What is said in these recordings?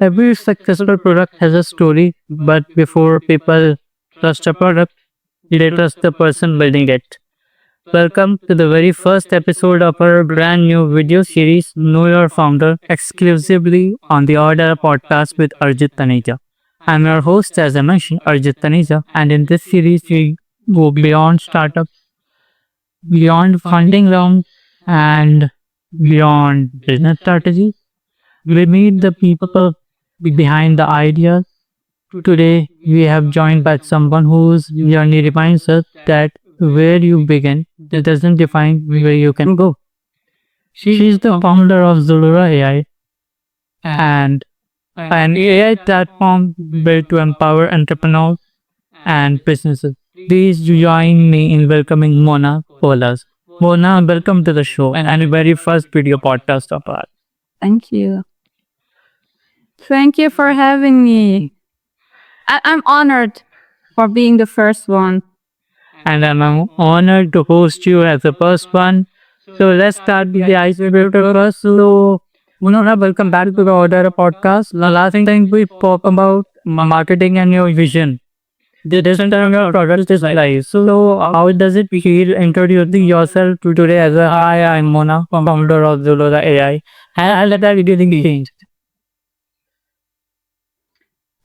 Every successful product has a story, but before people trust a product, they trust the person building it. Welcome to the very first episode of our brand new video series, Know Your Founder, exclusively on the Order podcast with Arjit Taneja. I'm your host, as I mentioned, Arjit Taneja, and in this series, we go beyond startups, beyond funding rounds, and beyond business strategies. We meet the people behind the ideas. Today, we have joined by someone whose journey reminds us that where you begin doesn't define where you can go. She is the founder of Xolora AI and an AI platform built to empower entrepreneurs and businesses. Please join me in welcoming Mona Polas. Mona, welcome to the show and the very first video podcast of ours. Thank you. Thank you for having me. I'm honored for being the first one. And I'm honored to host you as the first one. So let's start with the icebreaker first. So, Mona, welcome back to the Order podcast. The last thing we talked about marketing and your vision. This time your product is live. So, how does it feel introducing yourself to today as a hi, I'm Mona, founder of Xolora AI? How did that video thing change?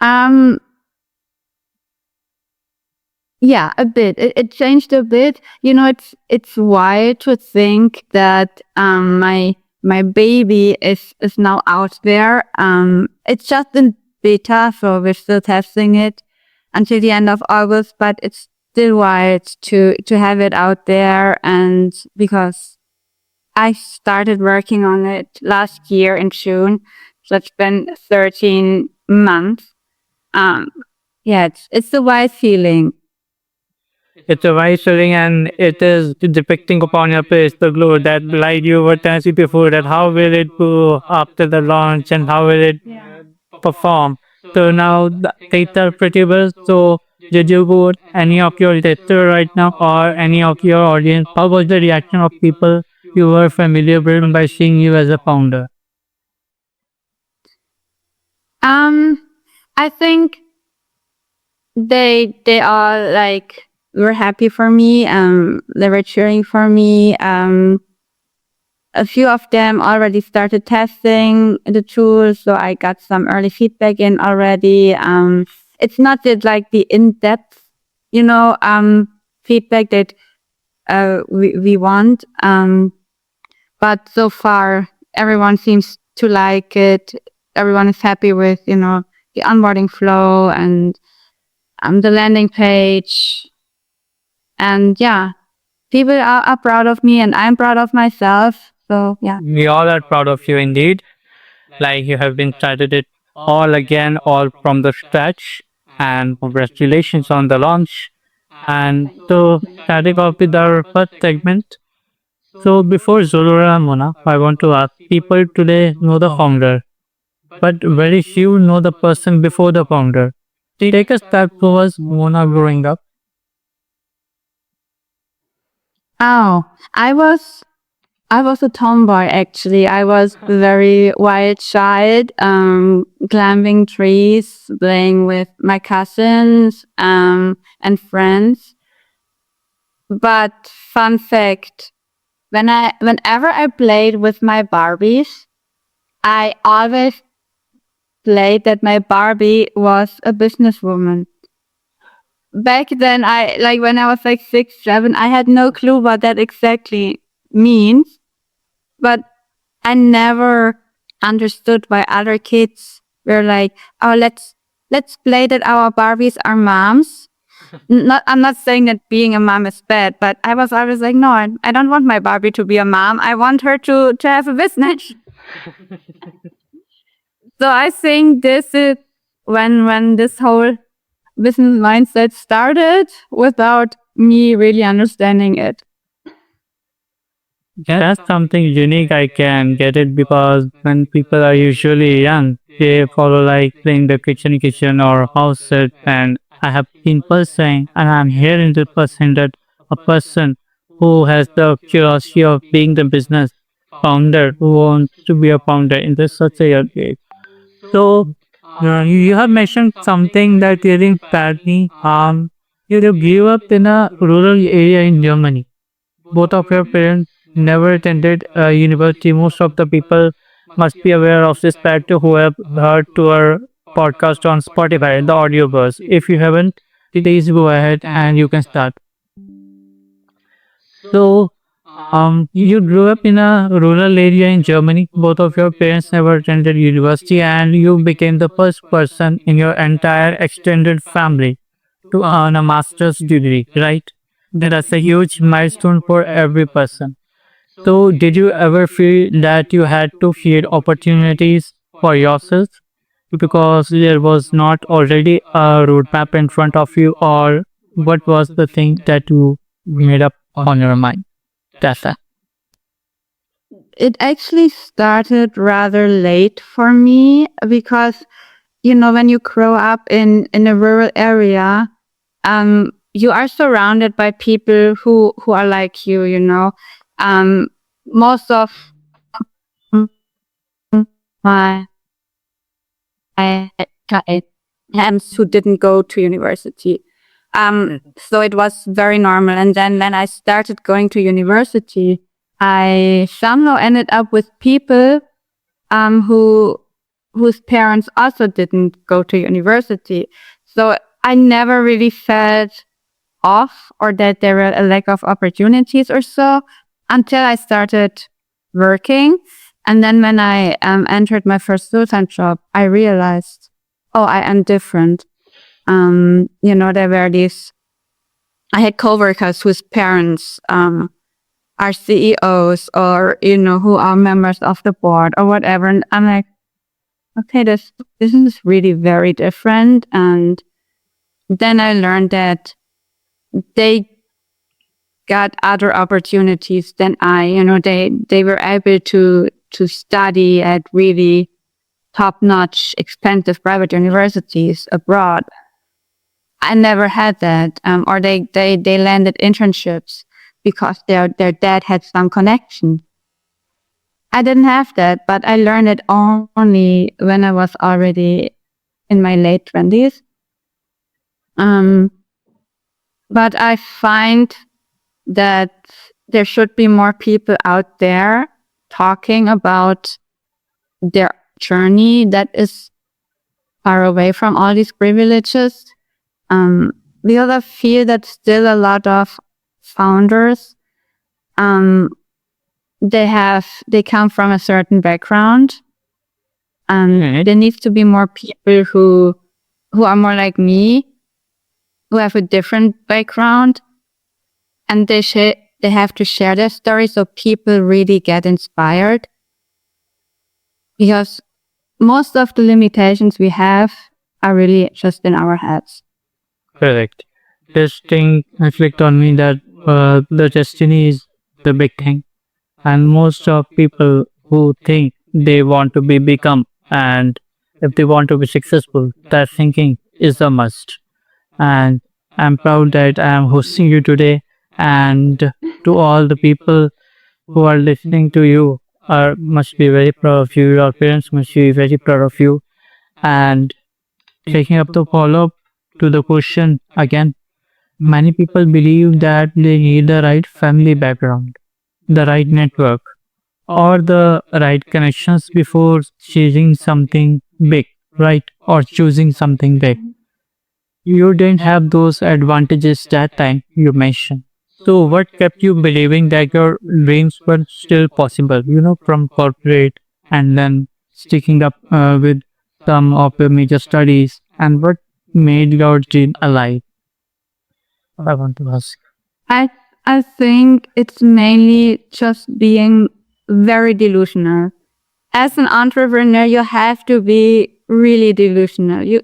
Um, yeah, a bit. It changed a bit. You know, it's wild to think that my baby is now out there. It's just in beta, so we're still testing it until the end of August, but it's still wild to have it out there, and because I started working on it last year in June, so it's been 13 months. Yeah, it's a wild feeling. It's a white showing and it is depicting upon your face the glow that light you were telling before that how will it go after the launch and how will it perform. So now the things are pretty well. So did you go any of your tester right now or any of your audience? How was the reaction of people you were familiar with by seeing you as a founder? I think they are like were happy for me. They were cheering for me. A few of them already started testing the tool, so I got some early feedback in already. It's not just like the in-depth, feedback that we want. But so far, everyone seems to like it. Everyone is happy with, the onboarding flow and the landing page. And yeah, people are proud of me and I'm proud of myself. So yeah. We all are proud of you indeed. Like you have been started it all again, all from the scratch. And congratulations on the launch. And so starting off with our first segment. So before Zolora and Mona, I want to ask people today know the founder, but very few know the person before the founder. Take us back towards Mona growing up. Oh, I was a tomboy actually. I was a very wild child, climbing trees, playing with my cousins, and friends. But fun fact, whenever I played with my Barbies, I always played that my Barbie was a businesswoman. Back then, when I was like 6, 7, I had no clue what that exactly means, but I never understood why other kids were like, "Oh, let's play that our Barbies are moms." I'm not saying that being a mom is bad, but I was always like, no, I don't want my Barbie to be a mom. I want her to have a business. So I think this is when this whole business mindset started without me really understanding it. That's something unique. I can get it because when people are usually young, they follow like playing the kitchen or house set. And I have seen person, and I'm hearing the person that a person who has the curiosity of being the business founder, who wants to be a founder in this such a young age. So you have mentioned something that really inspired me. You grew up in a rural area in Germany. Both of your parents never attended university. Most of the people must be aware of this fact who have heard to our podcast on Spotify, the audio buzz. If you haven't, please go ahead and you can start. So, you grew up in a rural area in Germany. Both of your parents never attended university, and you became the first person in your entire extended family to earn a master's degree, right? That's a huge milestone for every person. So, did you ever feel that you had to create opportunities for yourself because there was not already a roadmap in front of you, or what was the thing that you made up on your mind? That's that. It actually started rather late for me because, when you grow up in a rural area, you are surrounded by people who are like you, most of my friends who didn't go to university. So it was very normal. And then when I started going to university, I somehow ended up with people whose parents also didn't go to university. So I never really felt off or that there were a lack of opportunities or so until I started working. And then when I entered my first full-time job, I realized, oh, I am different. There were I had coworkers whose parents are CEOs or, who are members of the board or whatever. And I'm like, okay, this is really very different. And then I learned that they got other opportunities than I, they were able to study at really top-notch, expensive private universities abroad. I never had that. Or they landed internships because their dad had some connection. I didn't have that, but I learned it only when I was already in my late 20s. But I find that there should be more people out there talking about their journey that is far away from all these privileges. Because I feel that still a lot of founders, they come from a certain background. There needs to be more people who are more like me, who have a different background, and they have to share their story so people really get inspired. Because most of the limitations we have are really just in our heads. Correct. This thing reflect on me that the destiny is the big thing, and most of people who think they want to become, and if they want to be successful, that thinking is a must. And I'm proud that I am hosting you today, and to all the people who are listening to you are must be very proud of you. Your parents must be very proud of you. And taking up the follow up to the question again, many people believe that they need the right family background, the right network, or the right connections before choosing something big, right? Or choosing something big. You didn't have those advantages that time you mentioned. So, what kept you believing that your dreams were still possible, from corporate and then sticking up with some of your major studies? And what made your dream alive? I want to ask. I think it's mainly just being very delusional. As an entrepreneur, you have to be really delusional.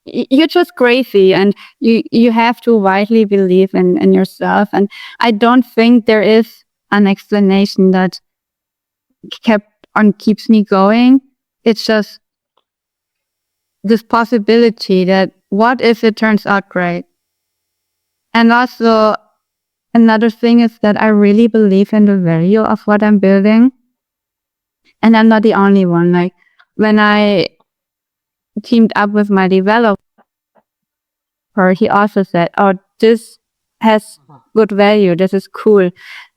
You're just crazy, and you have to widely believe in yourself. And I don't think there is an explanation that keeps me going. It's just this possibility that what if it turns out great? And also another thing is that I really believe in the value of what I'm building. And I'm not the only one. Like when I teamed up with my developer, he also said, "Oh, this has good value. This is cool."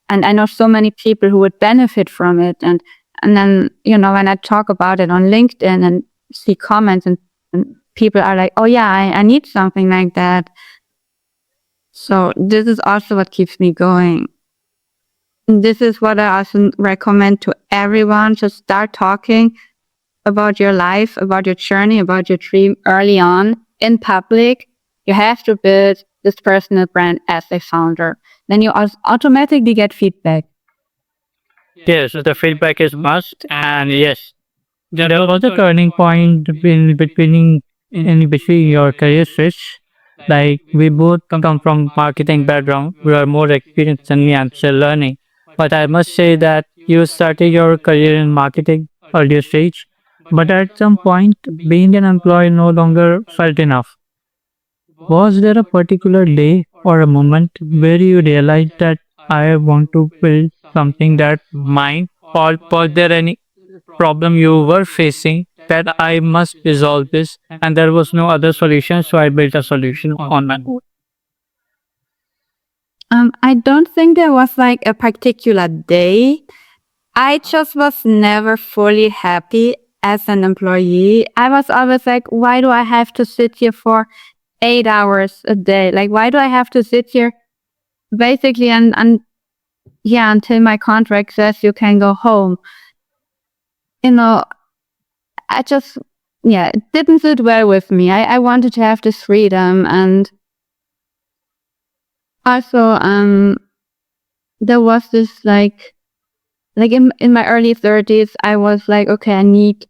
And I know so many people who would benefit from it. And then, when I talk about it on LinkedIn and see comments and people are like, "Oh yeah, I need something like that." So this is also what keeps me going. This is what I also recommend to everyone. Just start talking about your life, about your journey, about your dream early on in public. You have to build this personal brand as a founder. Then you automatically get feedback. Yes, the feedback is must, and yes, there was a turning point in between your career switch. Like we both come from marketing background, we are more experienced than me and still learning. But I must say that you started your career in marketing earlier stage, but at some point, being an employee no longer felt enough. Was there a particular day or a moment where you realized that I want to build something that mine? Or was there any problem you were facing that I must resolve this and there was no other solution, so I built a solution on my own? I don't think there was like a particular day. I just was never fully happy as an employee. I was always like, why do I have to sit here for 8 hours a day? Like, why do I have to sit here basically until my contract says you can go home? I just, it didn't sit well with me. I wanted to have this freedom. And also, there was this like in my early 30s, I was like, okay, I need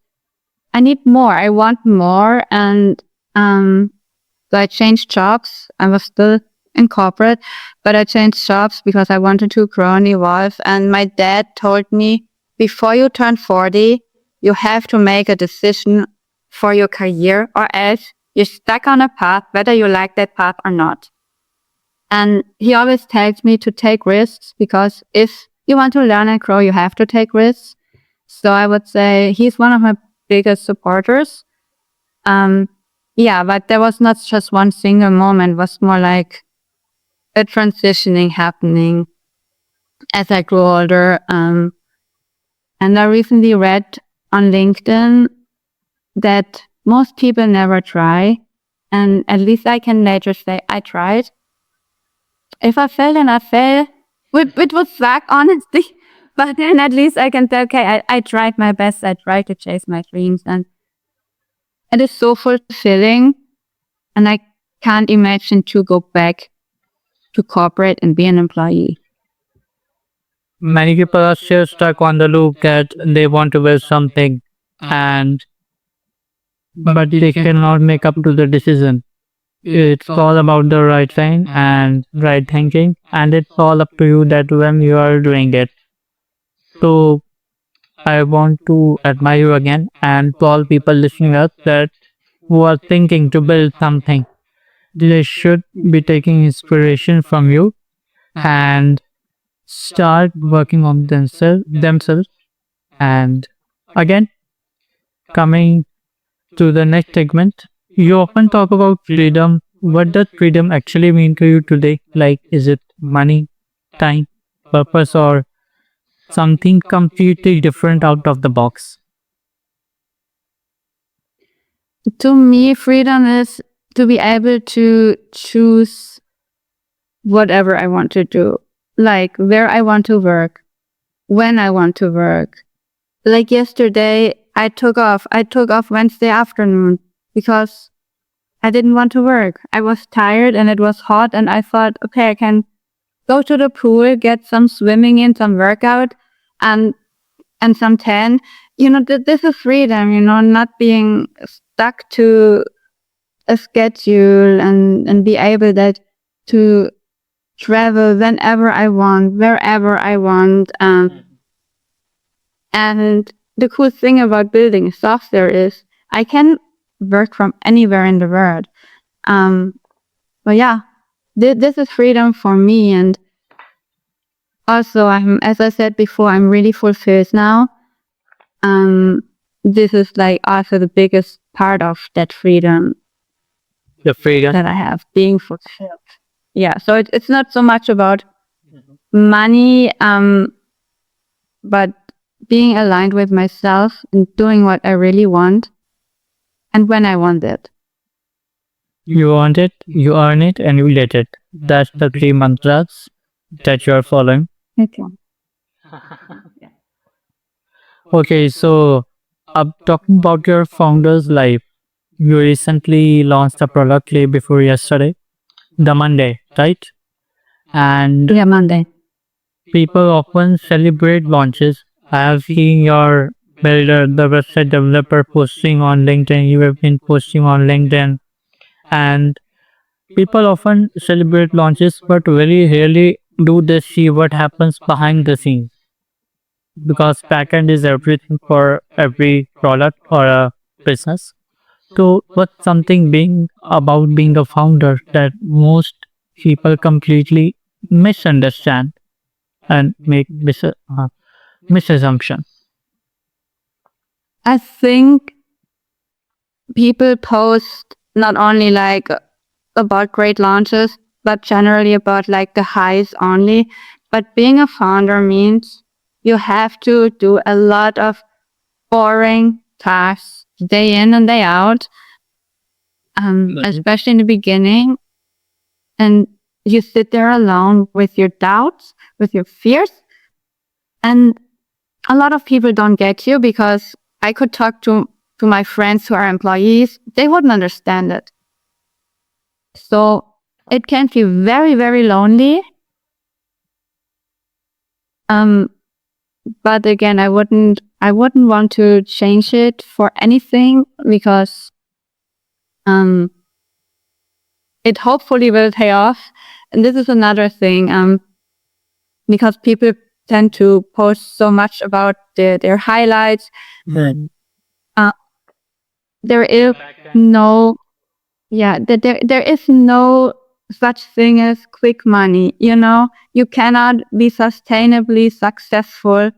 more. I want more. And, so I changed jobs. I was still in corporate, but I changed jobs because I wanted to grow and evolve. And my dad told me, before you turn 40, you have to make a decision for your career, or else you're stuck on a path, whether you like that path or not. And he always tells me to take risks, because if you want to learn and grow, you have to take risks. So I would say he's one of my biggest supporters. But there was not just one single moment. It was more like a transitioning happening as I grew older. And I recently read on LinkedIn that most people never try. And at least I can later say I tried. If I fail, then I fail. It would suck, honestly. But then at least I can say, okay, I tried my best. I tried to chase my dreams. And it is so fulfilling. And I can't imagine to go back to corporate and be an employee. Many people are still stuck on the loop that they want to build something and but they cannot make up to the decision. It's all about the right time and right thinking, and it's all up to you that when you are doing it. So I want to admire you again and to all people listening us that who are thinking to build something. They should be taking inspiration from you and start working on themselves. And again, coming to the next segment, you often talk about freedom. What does freedom actually mean to you today? Like, is it money, time, purpose, or something completely different out of the box? To me, freedom is to be able to choose whatever I want to do, like where I want to work, when I want to work. Like yesterday, I took off Wednesday afternoon because I didn't want to work. I was tired and it was hot, and I thought, okay, I can go to the pool, get some swimming in, some workout, and some tan. This is freedom, not being stuck to a schedule, and be able to travel whenever I want, wherever I want. And the cool thing about building software is I can work from anywhere in the world. But yeah, this is freedom for me. And also, as I said before, I'm really fulfilled now. This is like also the biggest part of that freedom The freedom. that I have, being fulfilled. Yeah, so it's not so much about money, but being aligned with myself and doing what I really want and when I want it. You want it, you earn it, and you get it. That's the three mantras that you are following. Okay. Okay, so talking about your founder's life, you recently launched a product day before yesterday, the Monday, right? And Yeah, Monday. people often celebrate launches. I have seen your builder, the website developer, posting on LinkedIn. You have been posting on LinkedIn, and people often celebrate launches, but very rarely do they see what happens behind the scenes. Because backend is everything for every product or a business. So, what's something being about being a founder that most people completely misunderstand and make misassumption? I think people post not only like about great launches, but generally about like the highs only. But being a founder means you have to do a lot of boring tasks day in and day out, especially in the beginning. And you sit there alone with your doubts, with your fears. And a lot of people don't get you because I could talk to my friends who are employees. They wouldn't understand it. So it can feel very, very lonely. But again, I wouldn't want to change it for anything because it hopefully will pay off. And this is another thing, because people tend to post so much about their highlights. There is no, there is no such thing as quick money. You know, you cannot be sustainably successful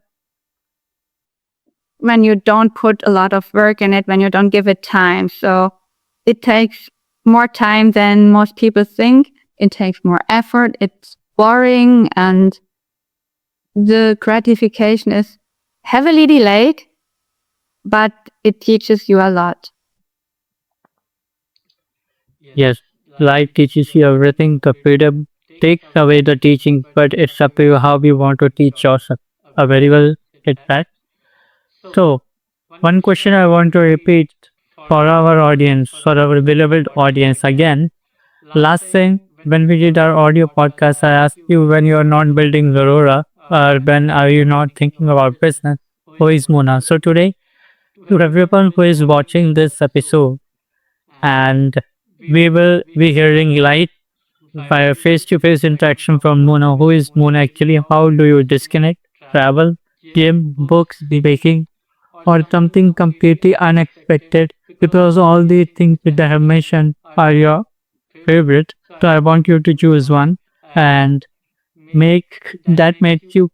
when you don't put a lot of work in it, when you don't give it time. So it takes more time than most people think. It takes more effort. It's boring, and the gratification is heavily delayed, but it teaches you a lot. Yes, life teaches you everything. The freedom takes away the teaching, but it's up to you how you want to teach yourself. A very well said that. So, one question I want to repeat for our audience, for our beloved audience again. Last time, when we did our audio podcast, I asked you when you are not building Xolora or when are you not thinking about business, who is Mona? So today, to everyone who is watching this episode, and we will be hearing light by a face-to-face interaction from Mona. Who is Mona actually? How do you disconnect, travel, gym, books, baking, or something completely unexpected? Because all the things that I have mentioned are your favorite. So I want you to choose one and makes you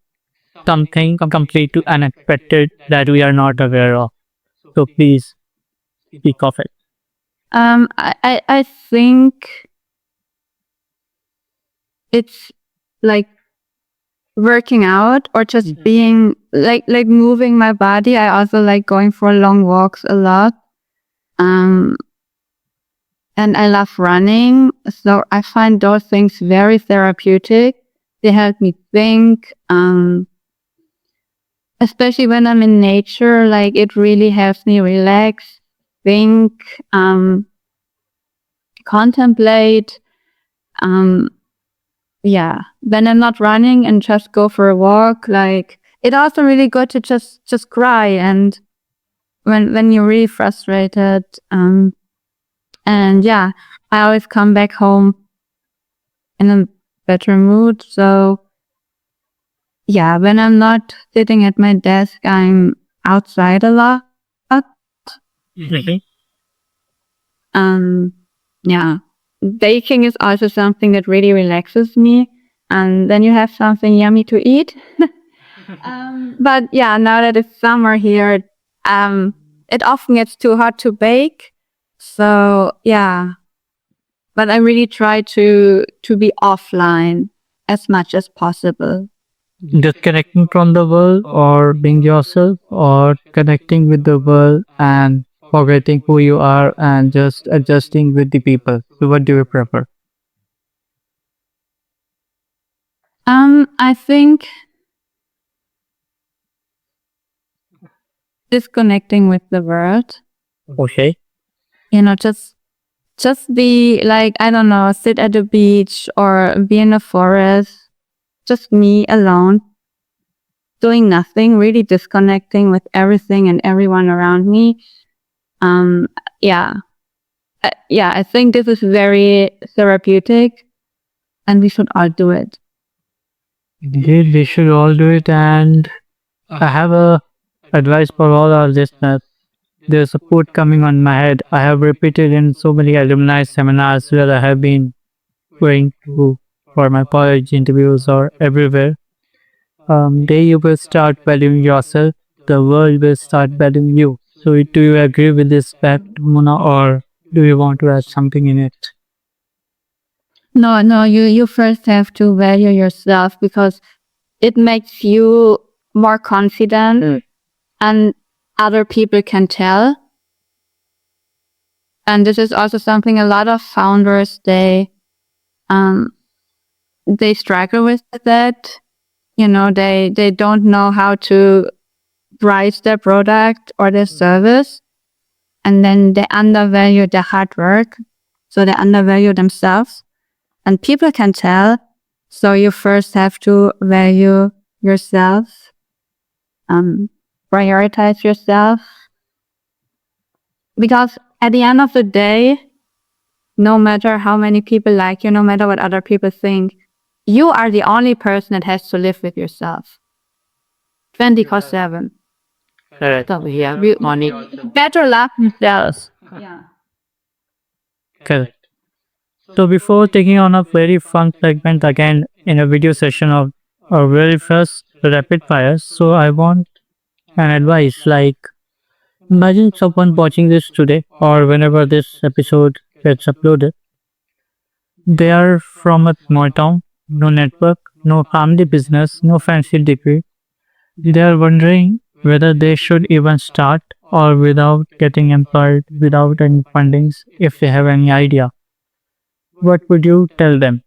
something completely unexpected that we are not aware of. So please speak of it. I think it's like working out or just being like moving my body. I also like going for long walks a lot. And I love running. So I find those things very therapeutic. They help me think, especially when I'm in nature, like it really helps me relax, think, contemplate. Yeah, when I'm not running and just go for a walk, like it also really good to just cry and when you're really frustrated. And yeah, I always come back home in a better mood. So yeah, when I'm not sitting at my desk, I'm outside a lot. Yeah, baking is also something that really relaxes me. And then you have something yummy to eat. But yeah, now that it's summer here, it often gets too hot to bake. So yeah, but I really try to be offline as much as possible. Disconnecting from the world or being yourself, or connecting with the world and forgetting who you are and just adjusting with the people. So what do you prefer? I think disconnecting with the world. Okay. Just be like, I don't know, sit at the beach or be in a forest, just me alone, doing nothing, really disconnecting with everything and everyone around me. Yeah. Yeah, I think this is very therapeutic and we should all do it. Indeed, we should all do it. And I have a advice for all our listeners. There's a quote coming on my head. I have repeated in so many alumni seminars where I have been going to for my college interviews or everywhere. Day you will start valuing yourself, the world will start valuing you. So, do you agree with this fact, Muna, or do you want to add something in it? No, you first have to value yourself because it makes you more confident and other people can tell. And this is also something a lot of founders they struggle with that. They don't know how to price their product or their service, and then they undervalue their hard work, so they undervalue themselves, and people can tell. So you first have to value yourself, prioritize yourself, because at the end of the day, no matter how many people like you, no matter what other people think, you are the only person that has to live with yourself 24/7. Correct. Better love yourself. Yeah. Correct. So before taking on a very fun segment again in a video session of our very first rapid fire, so I want an advice like imagine someone watching this today or whenever this episode gets uploaded. They are from a small town, no network, no family business, no fancy degree. They are wondering whether they should even start or without getting employed, without any fundings, if they have any idea. What would you tell them?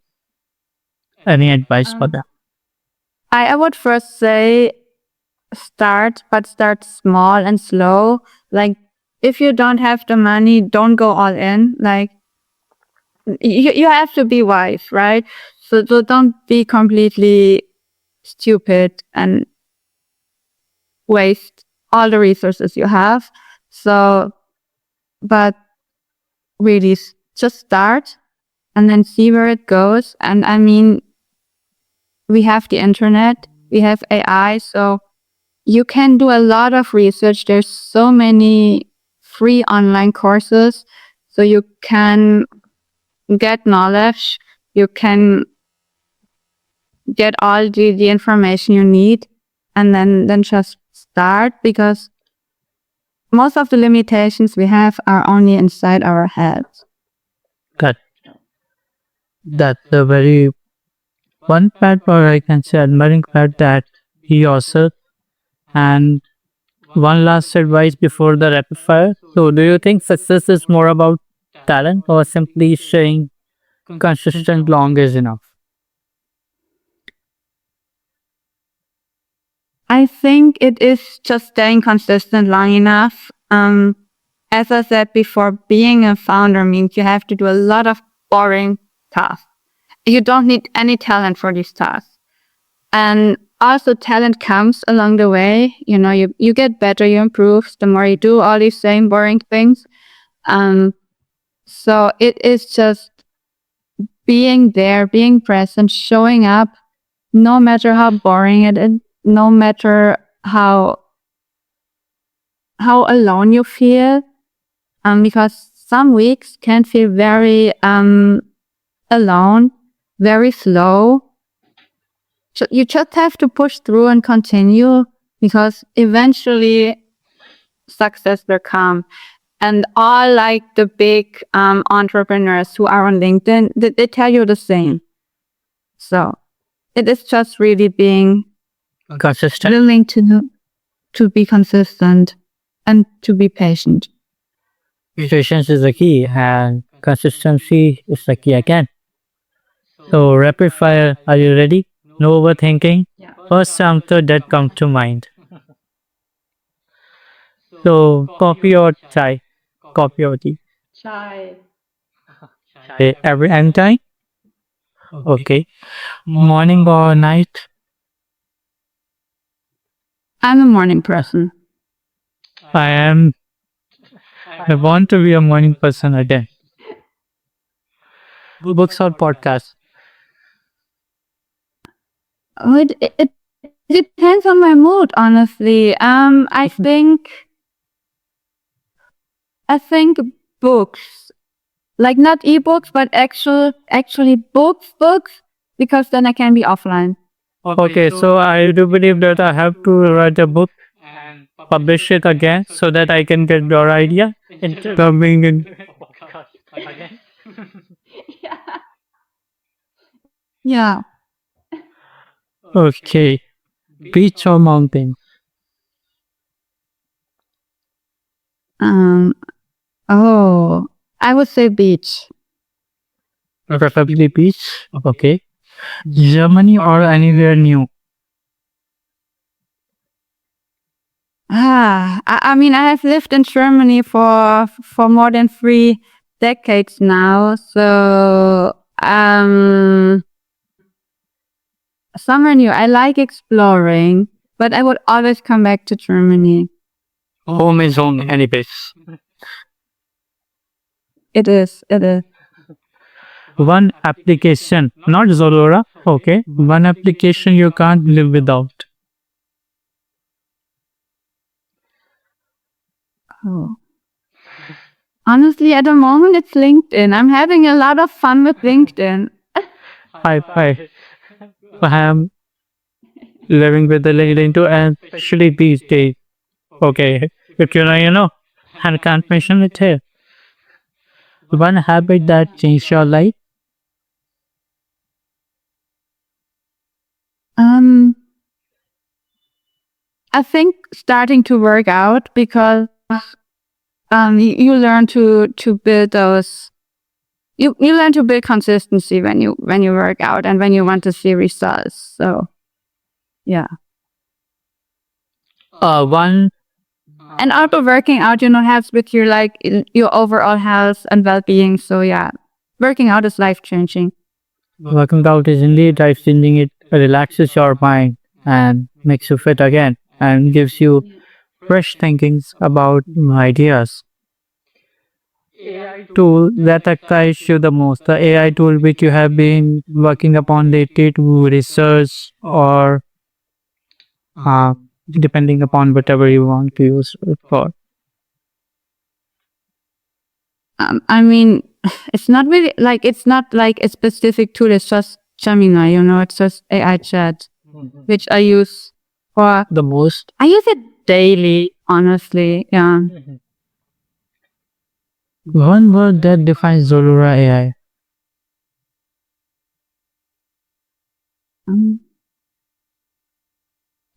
Any advice for them? I would first say start, but start small and slow. Like, if you don't have the money, don't go all in. Like, you have to be wise, right? So don't be completely stupid and waste all the resources you have. So, but really just start and then see where it goes. And I mean, we have the internet, we have AI, so you can do a lot of research. There's so many free online courses, so you can get knowledge, you can get all the information you need, and then just start, because most of the limitations we have are only inside our heads. That that's a very fun fact, or I can say admiring fact that he yourself. And one last advice before the rapid fire. So, do you think success is more about talent or simply staying consistent long is enough? I think it is just staying consistent long enough. As I said before, being a founder means you have to do a lot of boring tasks. You don't need any talent for these tasks. And also talent comes along the way. You get better, you improve the more you do all these same boring things. So it is just being there, being present, showing up, no matter how boring it is, no matter how alone you feel. Because some weeks can feel very alone, very slow. So you just have to push through and continue, because eventually success will come. And all like the big entrepreneurs who are on LinkedIn, they tell you the same. So it is just really being Consistent. willing to be consistent and to be patient. Patience is the key, and consistency is the key again. So, rapid fire, are you ready? No overthinking. First answer that comes to mind. So, coffee or chai? Coffee or tea? Chai. Every anytime? Okay. Morning or night? I'm a morning person. I am. I want to be a morning person again. Books or podcasts? Oh, it depends on my mood, honestly. I think books, like not ebooks, but actually books, because then I can be offline. Okay, so I do believe that I have to write a book, publish it again, so that I can get your idea. Coming in. Yeah. Okay. Beach or mountain? Um. Oh, I would say beach. Preferably beach. Okay. Germany or anywhere new? I mean, I have lived in Germany for more than 3 decades now. So, somewhere new. I like exploring, but I would always come back to Germany. Home is home, anyways. It is. It is. One application, not Xolora. Okay. One application you can't live without. Oh. Honestly, at the moment, it's LinkedIn. I'm having a lot of fun with LinkedIn. I am living with the LinkedIn too, and especially these days. Okay. If you know, and can't mention it here. One habit that changed your life. Um, I think starting to work out, because you learn to build those. You learn to build consistency when you work out and when you want to see results. So yeah. One. And also working out, helps with your your overall health and well-being. So yeah, working out is life-changing. Working out is indeed life changing. It relaxes your mind and makes you fit again and gives you fresh thinkings about ideas. Tool that excites you the most, the AI tool which you have been working upon lately to research or uh, depending upon whatever you want to use it for. I mean, it's not really it's not like a specific tool. It's just Gemini, it's just AI chat, which I use for. The most. I use it daily, honestly. Yeah. One word that defines Zolura AI.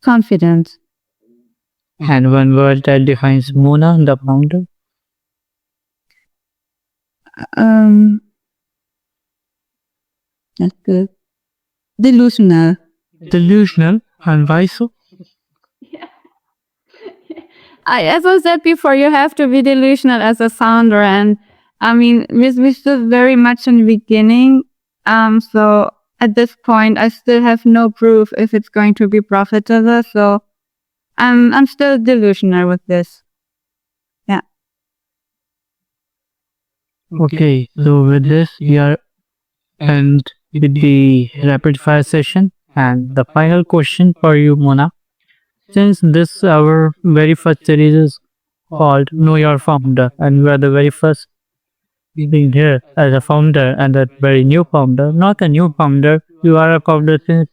Confident. And one word that defines Mona, the founder. That's good. Delusional. Delusional. And why so? As I said before, you have to be delusional as a founder, and I mean, we're still very much in the beginning. So at this point, I still have no proof if it's going to be profitable. So I'm still delusional with this. Yeah. Okay, so with this, we are end with the rapid fire session. And the final question for you, Mona. Since this our very first series is called Know Your Founder, and you are the very first being here as a founder and a very new founder, not a new founder, you are a founder since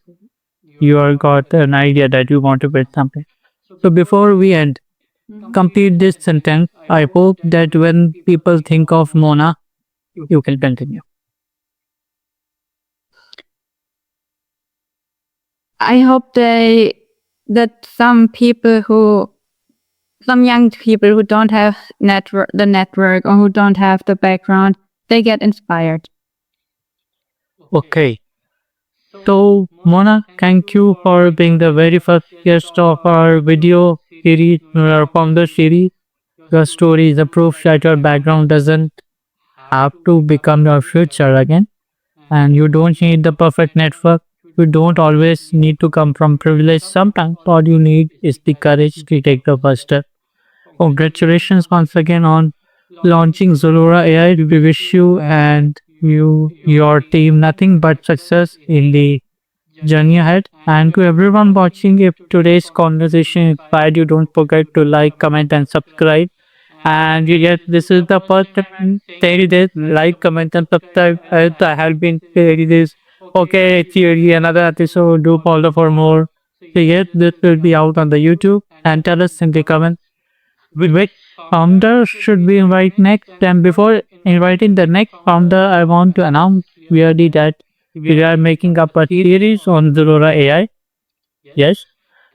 you are got an idea that you want to build something. So before we end, complete this sentence. I hope that when people think of Mona, you can continue. I hope that some young people who don't have the network or who don't have the background, they get inspired. Okay. So, Mona, thank you for being the very first guest of our video series, our founder series. Your story is a proof that your background doesn't have to become your future again. And you don't need the perfect network. You don't always need to come from privilege. Sometimes all you need is the courage to take the first step. Congratulations once again on launching Xolora AI. We wish you and your team nothing but success in the journey ahead. And to everyone watching, if today's conversation inspired you, don't forget to like, comment, and subscribe. And you get this is the first theory this like, comment, and subscribe. I have been theory this. Okay, theory another episode. Do follow for more. So yes, this will be out on the YouTube. And tell us in the comments which founder should we invite next. And before inviting the next founder, I want to announce clearly that we are making up a series on Zalora AI. Yes,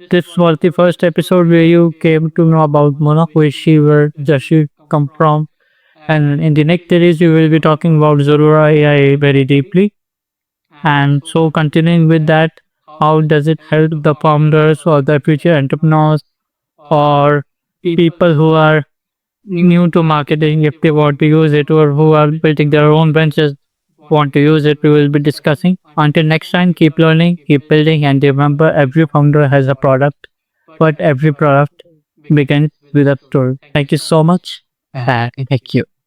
this was the first episode where you came to know about Mona, who is she, where does she come from. And in the next series, we will be talking about Zalora AI very deeply. And so, continuing with that, how does it help the founders or the future entrepreneurs or people who are new to marketing if they want to use it, or who are building their own ventures want to use it, we will be discussing. Until next time, keep learning, keep building, and remember every founder has a product, but every product begins with a story. Thank you so much, and thank you.